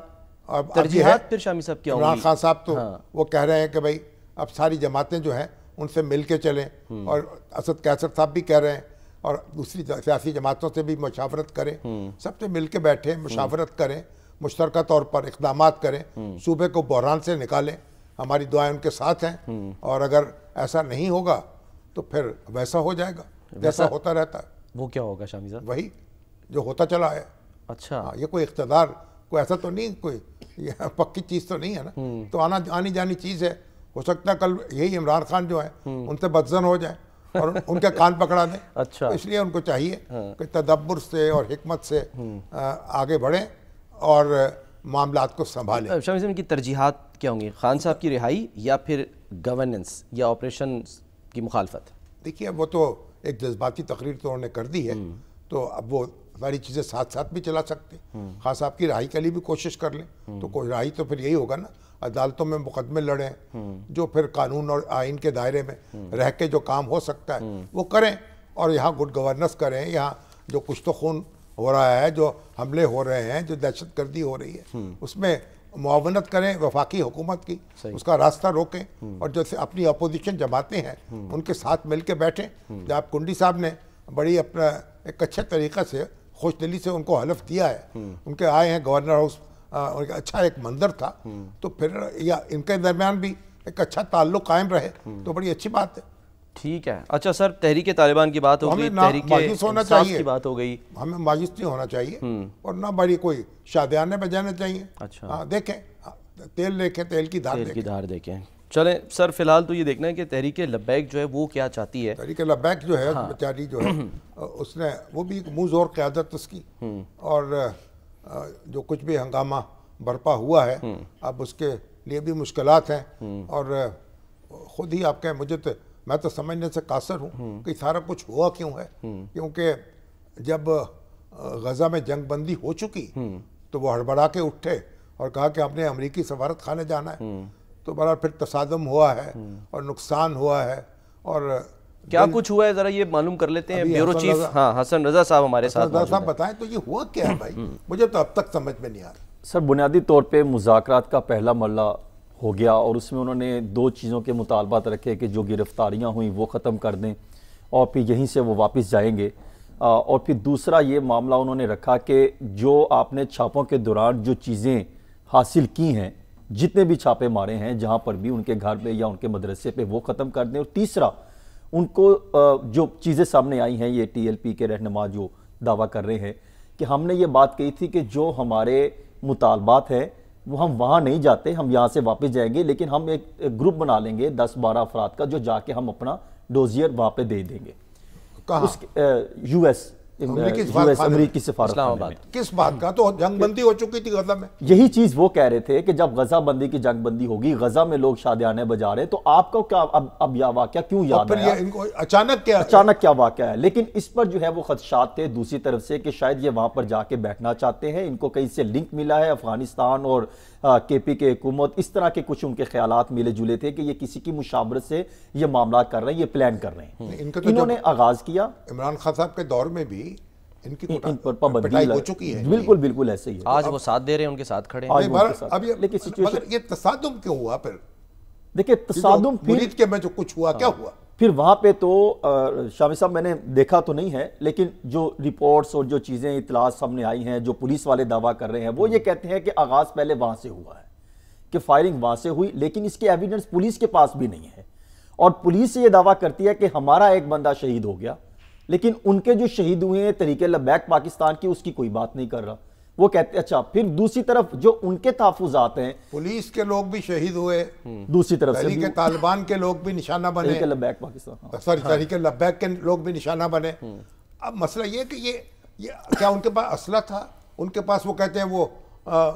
ترجیحات پھر شامی صاحب کیا ہوں گی؟ عمران خان صاحب تو وہ کہہ رہے ہیں کہ بھائی اب ساری جماعتیں جو ہیں ان سے مل کے چلیں، اور اسد قیصر صاحب بھی کہہ رہے ہیں، اور دوسری سیاسی جماعتوں سے بھی مشاورت کریں، سب سے مل کے بیٹھیں، مشاورت کریں، مشترکہ طور پر اقدامات کریں، صوبے کو بحران سے نکالیں۔ ہماری دعائیں ان کے ساتھ ہیں، اور اگر ایسا نہیں ہوگا تو پھر ویسا ہو جائے گا جیسا ہوتا رہتا ہے۔ وہ کیا ہوگا شامی صاحب؟ وہی جو ہوتا چلا ہے۔ اچھا، یہ کوئی اقتدار کوئی ایسا تو نہیں، کوئی یہ پکی چیز تو نہیں ہے نا، تو آنی جانی چیز ہے۔ ہو سکتا ہے کل یہی عمران خان جو ہیں ان سے بدزن ہو جائیں اور ان کے کان پکڑا دیں۔ اچھا، اس لیے ان کو چاہیے کہ تدبر سے اور حکمت سے آگے بڑھیں اور معاملات کو سنبھالیں۔ شامی صاحب ان کی ترجیحات کیا ہوں گی؟ خان صاحب کی رہائی یا پھر گورننس یا آپریشن کی مخالفت؟ دیکھیے وہ تو ایک جذباتی تقریر تو انہوں نے کر دی ہے، تو اب وہ ساری چیزیں ساتھ ساتھ بھی چلا سکتے ہیں۔ خان صاحب کی رہائی کے لیے بھی کوشش کر لیں، تو کوئی رہائی تو پھر یہی ہوگا نا، عدالتوں میں مقدمے لڑیں، جو پھر قانون اور آئین کے دائرے میں رہ کے جو کام ہو سکتا ہے وہ کریں، اور یہاں گڈ گورننس کریں۔ یہاں جو کچھ تو خون ہو رہا ہے، جو حملے ہو رہے ہیں، جو دہشت گردی ہو رہی ہے، اس میں معاونت کریں وفاقی حکومت کی، اس کا راستہ روکیں، اور جیسے اپنی اپوزیشن جماعتیں ہیں ان کے ساتھ مل کے بیٹھیں۔ جناب کنڈی صاحب نے بڑی اپنا ایک اچھے طریقے سے خوش دلی سے ان کو حلف دیا ہے، ان کے آئے ہیں گورنر ہاؤس، اچھا ایک منظر تھا، تو پھر یا ان کے درمیان بھی ایک اچھا تعلق قائم رہے تو بڑی اچھی بات ہے۔ ٹھیک ہے۔ اچھا سر، تحریک طالبان کی بات ہو گئی، تحریک انصاف کی بات ہو گئی، ہمیں مایوس نہیں ہونا چاہیے اور نہ بڑی کوئی شادیانے بجانے چاہیے۔ اچھا، دیکھیں تیل دیکھیں، تیل کی دھار دیکھیں۔ چلیں سر، فی الحال تو یہ دیکھنا ہے کہ تحریک لبیک جو ہے وہ کیا چاہتی ہے۔ تحریک لبیک جو ہے بیچاری جو ہے اس نے وہ بھی منہ زور قیادت اس کی، اور جو کچھ بھی ہنگامہ برپا ہوا ہے اب اس کے لیے بھی مشکلات ہیں، اور خود ہی آپ کہیں میں تو سمجھنے سے قاصر ہوں کہ سارا کچھ ہوا کیوں ہے، کیونکہ جب غزہ میں جنگ بندی ہو چکی تو وہ ہڑبڑا کے اٹھے اور کہا کہ ہم نے امریکی سفارت خانے جانا ہے، تو بڑا پھر تصادم ہوا ہے اور نقصان ہوا ہے۔ اور کیا کچھ ہوا ہے ذرا یہ معلوم کر لیتے ہیں۔ بیورو چیف حسن رضا صاحب ہمارے ساتھ موجود ہیں۔ صاحب بتائیں تو یہ ہوا کیا ہے بھائی، مجھے تو اب تک سمجھ میں نہیں آ رہا۔ سر بنیادی طور پہ مذاکرات کا پہلا مرحلہ ہو گیا، اور اس میں انہوں نے دو چیزوں کے مطالبات رکھے کہ جو گرفتاریاں ہوئیں وہ ختم کر دیں، اور پھر یہیں سے وہ واپس جائیں گے، اور پھر دوسرا یہ معاملہ انہوں نے رکھا کہ جو آپ نے چھاپوں کے دوران جو چیزیں حاصل کی ہیں، جتنے بھی چھاپے مارے ہیں جہاں پر بھی ان کے گھر پہ یا ان کے مدرسے پہ، وہ ختم کر دیں۔ اور تیسرا ان کو جو چیزیں سامنے آئی ہیں، یہ ٹی ایل پی کے رہنما جو دعویٰ کر رہے ہیں کہ ہم نے یہ بات کہی تھی کہ جو ہمارے مطالبات ہیں وہ ہم وہاں نہیں جاتے، ہم یہاں سے واپس جائیں گے، لیکن ہم ایک گروپ بنا لیں گے 10-12 افراد کا، جو جا کے ہم اپنا ڈوزیئر وہاں پہ دے دیں گے۔ یو ایس امریکی سفارت خانے میں۔ کس بات کا؟ تو جنگ بندی ہو چکی تھی غزہ میں۔ یہی چیز وہ کہہ رہے تھے کہ جب غزہ بندی کی جنگ بندی ہوگی، غزہ میں لوگ شادیانے بجا رہے، تو آپ کو کیا اب یہ واقعہ کیوں یاد آیا؟ ان کو اچانک کیا واقعہ ہے؟ لیکن اس پر جو ہے وہ خدشات تھے دوسری طرف سے کہ شاید یہ وہاں پر جا کے بیٹھنا چاہتے ہیں، ان کو کہیں سے لنک ملا ہے افغانستان اور کے پی کے حکومت، اس طرح کے کچھ ان کے خیالات ملے جلے تھے کہ یہ کسی کی مشاورت سے یہ معاملات کر رہے ہیں، یہ پلان کر رہے ہیں۔ انہوں نے آغاز کیا عمران خان صاحب کے دور میں بھی ان کی پر پابندی ہو چکی ہے۔ بالکل ایسے ہی ہے۔ آج وہ ساتھ دے رہے ہیں، ان کے ساتھ کھڑے ہیں۔ مگر یہ تصادم کیوں ہوا پھر؟ دیکھیں تصادم مرید کے میں جو کچھ ہوا کیا ہوا؟ پھر وہاں پہ تو شامی صاحب میں نے دیکھا تو نہیں ہے، لیکن جو رپورٹس اور جو چیزیں اطلاعات سامنے آئی ہیں، جو پولیس والے دعویٰ کر رہے ہیں، وہ یہ کہتے ہیں کہ آغاز پہلے وہاں سے ہوا ہے، کہ فائرنگ وہاں سے ہوئی، لیکن اس کے ایویڈنس پولیس کے پاس بھی نہیں ہے۔ اور پولیس یہ دعویٰ کرتی ہے کہ ہمارا ایک بندہ شہید ہو گیا، لیکن ان کے جو شہید ہوئے ہیں تحریک لبیک پاکستان کی، اس کی کوئی بات نہیں کر رہا. وہ کہتے ہیں اچھا پھر دوسری طرف جو ان کے تحفظات ہیں، پولیس کے لوگ بھی شہید ہوئے، دوسری طرف سے تحریک طالبان کے لوگ بھی نشانہ بنے، تحریک لبیک پاکستان، سوری تحریک لبیک کے لوگ بھی نشانہ بنے. اب مسئلہ یہ کہ یہ کیا ان کے پاس اسلحہ تھا؟ ان کے پاس وہ کہتے ہیں وہ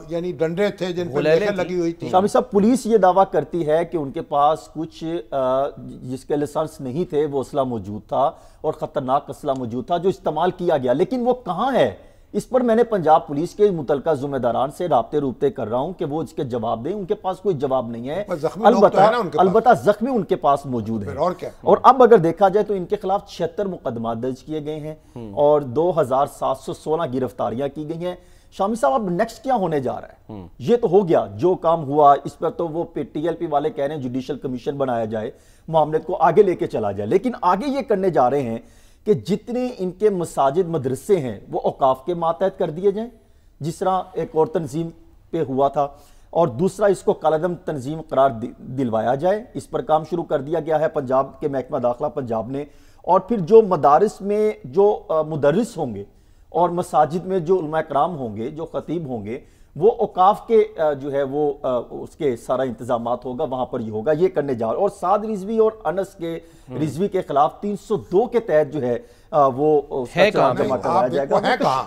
یعنی ڈنڈے تھے جن پر لیکن لگی ہوئی تھی. شامی صاحب پولیس یہ دعویٰ کرتی ہے کہ ان کے پاس کچھ جس کے لائسنس نہیں تھے وہ اسلحہ موجود تھا اور خطرناک اسلحہ موجود تھا جو استعمال کیا گیا، لیکن وہ کہاں ہے؟ اس پر میں نے پنجاب پولیس کے متعلقہ ذمہ داران سے رابطے کر رہا ہوں کہ وہ اس کے جواب دیں. ان کے پاس کوئی جواب نہیں ہے، البتہ زخمی ان کے پاس موجود ہیں. اور اب اگر دیکھا جائے تو ان کے خلاف 76 مقدمات درج کیے گئے ہیں اور 2716 گرفتاریاں کی گئی ہیں. شامی صاحب اب نیکسٹ کیا ہونے جا رہا ہے؟ یہ تو ہو گیا جو کام ہوا، اس پر تو وہ ٹی ایل پی والے کہہ رہے ہیں جوڈیشل کمیشن بنایا جائے، معاملے کو آگے لے کے چلا جائے. لیکن آگے یہ کرنے جا رہے ہیں کہ جتنے ان کے مساجد مدرسے ہیں وہ اوقاف کے ماتحت کر دیے جائیں، جس طرح ایک اور تنظیم پہ ہوا تھا، اور دوسرا اس کو کالعدم تنظیم قرار دلوایا جائے. اس پر کام شروع کر دیا گیا ہے پنجاب کے محکمہ داخلہ پنجاب نے. اور پھر جو مدارس میں جو مدرس ہوں گے اور مساجد میں جو علماء کرام ہوں گے، جو خطیب ہوں گے، وہ اوقاف کے جو ہے وہ اس کے سارا انتظامات ہوگا، وہاں پر یہ ہوگا. یہ کرنے جا رہا اور سعد رضوی اور انس کے رضوی کے خلاف 302 کے تحت جو ہے وہ جمع کروایا جائے گا.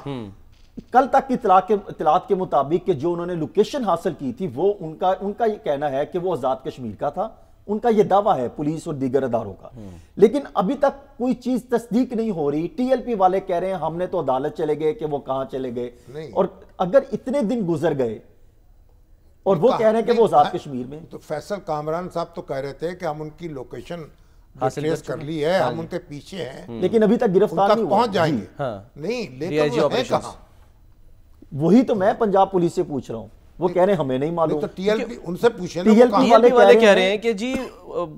کل تک کی اطلاعات کے مطابق کہ جو انہوں نے لوکیشن حاصل کی تھی وہ ان کا یہ کہنا ہے کہ وہ آزاد کشمیر کا تھا. ان کا یہ دعویٰ ہے پولیس اور دیگر اداروں کا، لیکن ابھی تک کوئی چیز تصدیق نہیں ہو رہی. ٹی ایل پی والے کہہ رہے ہیں ہم نے تو عدالت چلے گئے کہ وہ کہاں چلے گئے، اور اگر اتنے دن گزر گئے اور وہ کہہ رہے ہیں کہ وہ آزاد کشمیر میں. تو فیصل کامران صاحب تو کہہ رہے تھے کہ ہم ان کی لوکیشن ٹریس کر لی ہے، ہم ان کے پیچھے ہیں، لیکن ابھی تک گرفتار نہیں پہنچ جائیں گے. نہیں لیکن وہ ہے کہاں؟ وہی تو میں پنجاب پولیس سے پوچھ رہا ہوں. وہ کہہ رہے ہیں ہمیں نہیں معلوم. تو ٹی ایل پی ان سے پوچھیں نا. ٹی ایل پی والے کہہ رہے ہیں کہ جی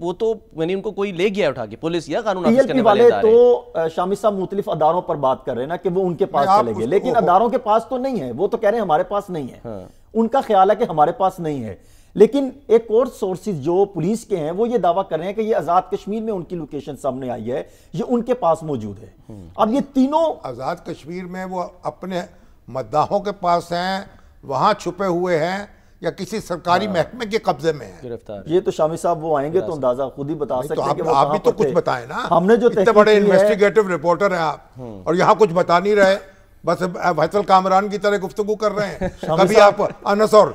وہ تو یعنی ان کو کوئی لے گیا اٹھا کے پولیس یا قانون نافذ کرنے والے ادارے. ٹی ایل پی والے تو شامی صاحب مختلف اداروں پر بات کر رہے ہیں نا کہ وہ ان کے پاس چلے گئے، لیکن اداروں کے پاس تو نہیں ہے. وہ تو کہہ رہے ہیں ہمارے پاس نہیں ہے. ان کا خیال ہے کہ ہمارے پاس نہیں ہے، لیکن ایک اور سورسز جو پولیس کے ہیں وہ یہ دعویٰ کر رہے ہیں کہ یہ آزاد کشمیر میں ان کی لوکیشن سامنے آئی ہے، یہ ان کے پاس موجود ہے. اب یہ تینوں آزاد کشمیر میں وہ اپنے مداحوں کے پاس ہیں، وہاں چھپے ہوئے ہیں یا کسی سرکاری محکمے کے قبضے میں ہیں گرفتار. یہ تو شامی صاحب وہ آئیں گے تو اندازہ خود ہی بتا سکتے ہیں کہ وہ آپ بھی کہاں تو پر کچھ تھے. بتائیں نا. ہم نے جو اتنے بڑے انویسٹیگیٹو رپورٹر ہیں آپ، اور یہاں کچھ بتا نہیں رہے، بس فیصل کامران کی طرح گفتگو کر رہے ہیں. کبھی آپ انس اور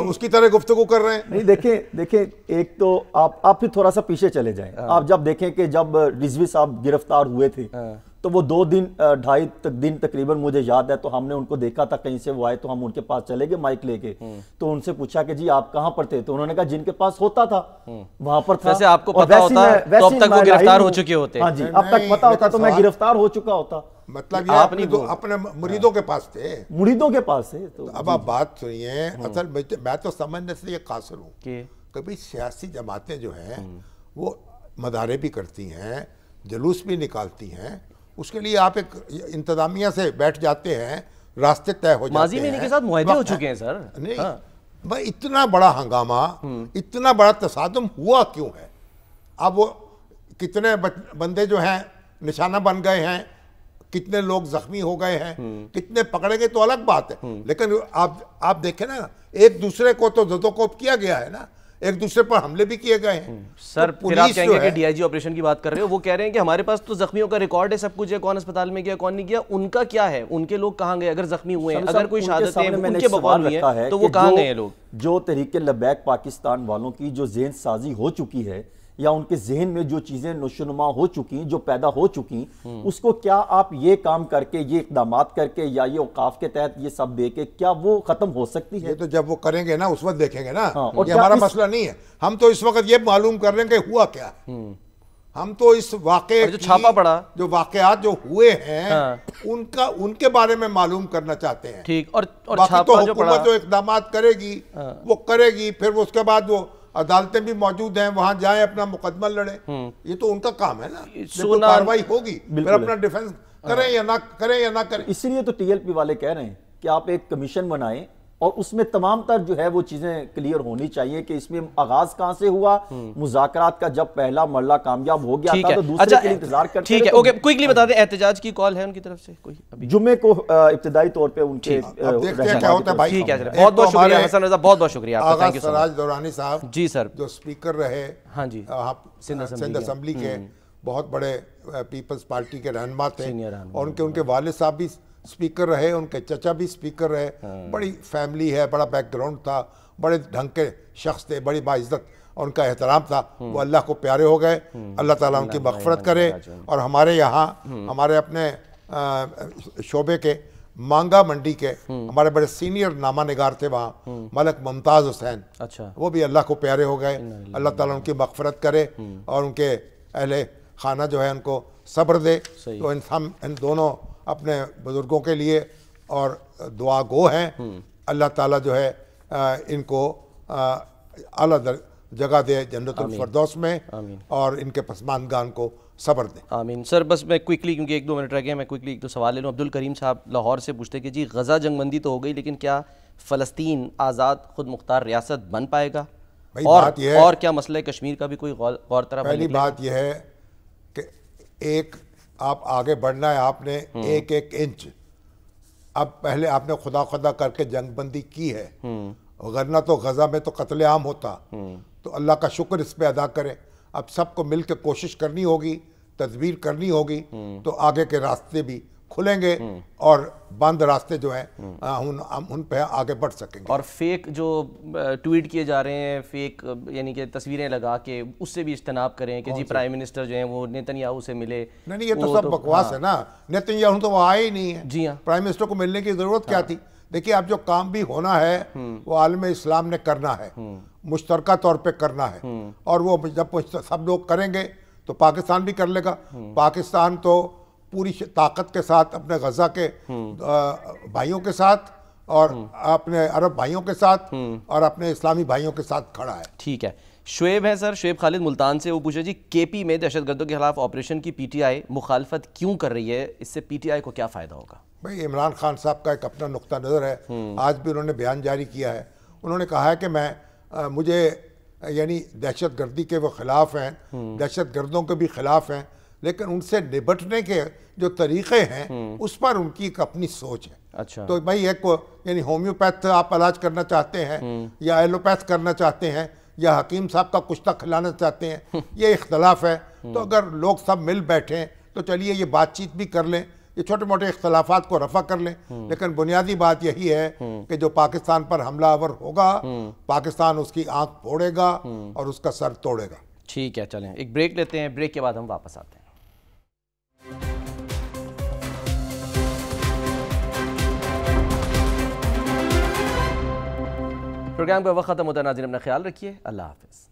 اس کی طرح گفتگو کر رہے ہیں. نہیں دیکھیں ایک تو آپ پھر تھوڑا سا پیچھے چلے جائیں. آپ جب دیکھیں کہ جب رضوی صاحب گرفتار ہوئے تھے تو وہ 2 دن 2.5 دن تقریباً مجھے یاد ہے تو ہم نے ان کو دیکھا تھا کہیں سے وہ آئے تو ہم ان کے پاس چلے گئے مائک لے کے. تو ان سے پوچھا کہ جی آپ کہاں پر تھے؟ تو انہوں نے کہا جن کے پاس ہوتا تھا وہاں پر تھا. ویسے آپ کو پتا ہوتا تو اب تک وہ گرفتار ہو چکے ہوتے. ہاں جی اب تک پتا ہوتا تو میں گرفتار ہو چکا ہوتا. مطلب یہ اپنے مریدوں کے پاس تھے، مریدوں کے پاس تھے. تو اب آپ بات سنیے، اصل میں تو سمجھنے سے یہ قاصر ہوں کہ کبھی سیاسی جماعتیں جو ہیں وہ مظاہرے بھی کرتی ہیں، جلوس بھی نکالتی ہیں، اس کے لیے آپ ایک انتظامیہ سے بیٹھ جاتے ہیں، راستے طے ہو جاتے ہیں. ماضی میں ان کے ساتھ معاہدے ہو چکے ہیں سر. نہیں اتنا بڑا ہنگامہ، اتنا بڑا تصادم ہوا کیوں ہے؟ اب وہ کتنے بندے جو ہیں نشانہ بن گئے ہیں، کتنے لوگ زخمی ہو گئے ہیں، کتنے پکڑے گئے تو الگ بات ہے، لیکن آپ دیکھیں نا ایک دوسرے کو تو زدوکوب کیا گیا ہے نا، ایک دوسرے پر حملے بھی کیے گئے ہیں. سر پھر آپ کہیں گے کہ ڈی آئی جی آپریشن کی بات کر رہے ہو، وہ کہہ رہے ہیں کہ ہمارے پاس تو زخمیوں کا ریکارڈ ہے، سب کچھ ہے، کون اسپتال میں گیا کون نہیں گیا. ان کا کیا ہے؟ ان کے لوگ کہاں گئے اگر زخمی ہوئے ہیں؟ اگر کوئی شہادتیں ان کے بقول ہوئی ہیں تو وہ کہاں گئے لوگ؟ جو تحریک لبیک پاکستان والوں کی جو ذہن سازی ہو چکی ہے یا ان کے ذہن میں جو چیزیں نشوونما ہو چکی جو پیدا ہو چکی، اس کو کیا آپ یہ کام کر کے یہ اقدامات کر کے یا یہ اوقاف کے تحت یہ سب دے کے کیا وہ ختم ہو سکتی ہے؟ یہ تو جب وہ کریں گے نا اس وقت دیکھیں گے نا. یہ ہمارا مسئلہ نہیں ہے، ہم تو اس وقت یہ معلوم کر رہے ہیں کہ ہوا کیا ہے. ہم تو اس واقعے جو چھاپا پڑا، جو واقعات جو ہوئے ہیں ان کے بارے میں معلوم کرنا چاہتے ہیں. ٹھیک. اور باقی تو حکومت جو اقدامات کرے گی وہ کرے گی، پھر اس کے بعد وہ عدالتیں بھی موجود ہیں، وہاں جائیں اپنا مقدمہ لڑیں. یہ تو ان کا کام ہے نا. جب کاروائی ہوگی پھر اپنا ڈیفنس کریں یا نہ کریں. اسی لیے تو ٹی ایل پی والے کہہ رہے ہیں کہ آپ ایک کمیشن بنائیں اور اس میں تمام تر جو ہے وہ چیزیں کلیئر ہونی چاہیے کہ اس میں آغاز کہاں سے ہوا. مذاکرات کا جب پہلا مرحلہ کامیاب ہو گیا تھا تو دوسرے کے لیے انتظار کرتے. ٹھیک ہے، اوکے، کوئکلی بتا دیں احتجاج کی کال ہے ان کی طرف سے کوئی ابھی؟ جمعے کو ابتدائی طور پہ ان کے دیکھتے ہیں کیا ہوتا ہے بھائی. ٹھیک ہے، بہت بہت شکریہ حسن رضا، بہت بہت شکریہ آپ کا. آغا سراج دورانی صاحب جی سر، جو اسپیکر رہے ہاں جی سندھ اسمبلی کے، بہت بڑے پیپلز پارٹی کے رہنما تھے، اور ان کے والد صاحب بھی اسپیکر رہے، ان کے چچا بھی اسپیکر رہے. بڑی فیملی ہے، بڑا بیک گراؤنڈ تھا، بڑے ڈھنگ کے شخص تھے، بڑی باعزت اور ان کا احترام تھا. وہ اللہ کو پیارے ہو گئے. اللہ تعالیٰ ان کی مغفرت کرے. اور ہمارے یہاں ہمارے اپنے شعبے کے مانگا منڈی کے ہمارے بڑے سینئر نامہ نگار تھے وہاں، ملک ممتاز حسین، اچھا، وہ بھی اللہ کو پیارے ہو گئے. اللہ تعالیٰ ان کی مغفرت کرے اور ان کے اہل خانہ جو ہے ان کو صبر دے. تو ان دونوں اپنے بزرگوں کے لیے اور دعا گو ہیں. اللہ تعالیٰ جو ہے ان کو اعلیٰ جگہ دے جنت الفردوس میں، اور ان کے پسماندگان کو صبر دے. آمین. سر بس میں کوئکلی، کیونکہ 1-2 منٹ رہ گئے، میں کوئکلی ایک دو سوال لے لوں. عبد الکریم صاحب لاہور سے پوچھتے کہ جی غزہ جنگ بندی تو ہو گئی، لیکن کیا فلسطین آزاد خود مختار ریاست بن پائے گا؟ اور کیا مسئلہ کشمیر کا بھی کوئی غور طرف؟ پہلی بات یہ ہے کہ ایک آپ آگے بڑھنا ہے، آپ نے ایک ایک انچ، اب پہلے آپ نے خدا کر کے جنگ بندی کی ہے، ورنہ تو غزہ میں تو قتل عام ہوتا. تو اللہ کا شکر اس پہ ادا کریں. اب سب کو مل کے کوشش کرنی ہوگی، تدبیر کرنی ہوگی، تو آگے کے راستے بھی کھلیں گے اور بند راستے جو ہیں ان پہ آگے بڑھ سکیں گے. اور فیک جو ٹویٹ کیے جا رہے ہیں، فیک یعنی کہ تصویریں لگا کے، اس سے بھی اجتناب کریں کہ جی پرائم منسٹر جو ہیں وہ نیتن یاہو سے ملے. نہیں، یہ تو سب بکواس ہے نا. نیتن یاہو تو وہ آئے ہی نہیں ہے. جی ہاں، پرائم منسٹر کو ملنے کی ضرورت کیا تھی؟ دیکھیے اب جو کام بھی ہونا ہے وہ عالم اسلام نے کرنا ہے، مشترکہ طور پہ کرنا ہے. اور وہ جب سب لوگ کریں گے تو پاکستان بھی کر لے گا. پاکستان تو پوری طاقت کے ساتھ اپنے غزہ کے بھائیوں کے ساتھ اور اپنے عرب بھائیوں کے ساتھ اور اپنے اسلامی بھائیوں کے ساتھ کھڑا ہے. ٹھیک ہے. شعیب ہے سر، شعیب خالد ملتان سے، وہ پوچھے جی کے پی میں دہشت گردوں کے خلاف آپریشن کی پی ٹی آئی مخالفت کیوں کر رہی ہے؟ اس سے پی ٹی آئی کو کیا فائدہ ہوگا؟ بھائی عمران خان صاحب کا ایک اپنا نقطہ نظر ہے. آج بھی انہوں نے بیان جاری کیا ہے. انہوں نے کہا ہے کہ مجھے یعنی دہشت گردی کے وہ خلاف ہیں، دہشت گردوں کے بھی خلاف ہیں، لیکن ان سے نبٹنے کے جو طریقے ہیں اس پر ان کی ایک اپنی سوچ ہے. اچھا، تو بھائی ایک یعنی ہومیوپیتھ آپ علاج کرنا چاہتے ہیں یا ایلوپیتھ کرنا چاہتے ہیں یا حکیم صاحب کا کشتہ کھلانا چاہتے ہیں، یہ اختلاف ہے. تو اگر لوگ سب مل بیٹھیں تو چلیے یہ بات چیت بھی کر لیں، یہ چھوٹے موٹے اختلافات کو رفع کر لیں. لیکن بنیادی بات یہی ہے کہ جو پاکستان پر حملہ آور ہوگا، پاکستان اس کی آنکھ پھوڑے گا اور اس کا سر توڑے گا. ٹھیک ہے، چلیں ایک بریک لیتے ہیں، بریک کے بعد ہم واپس آتے ہیں. پروگرام کا وقت ختم ہوتا ہے. ناظرین اپنا خیال رکھیے. اللہ حافظ.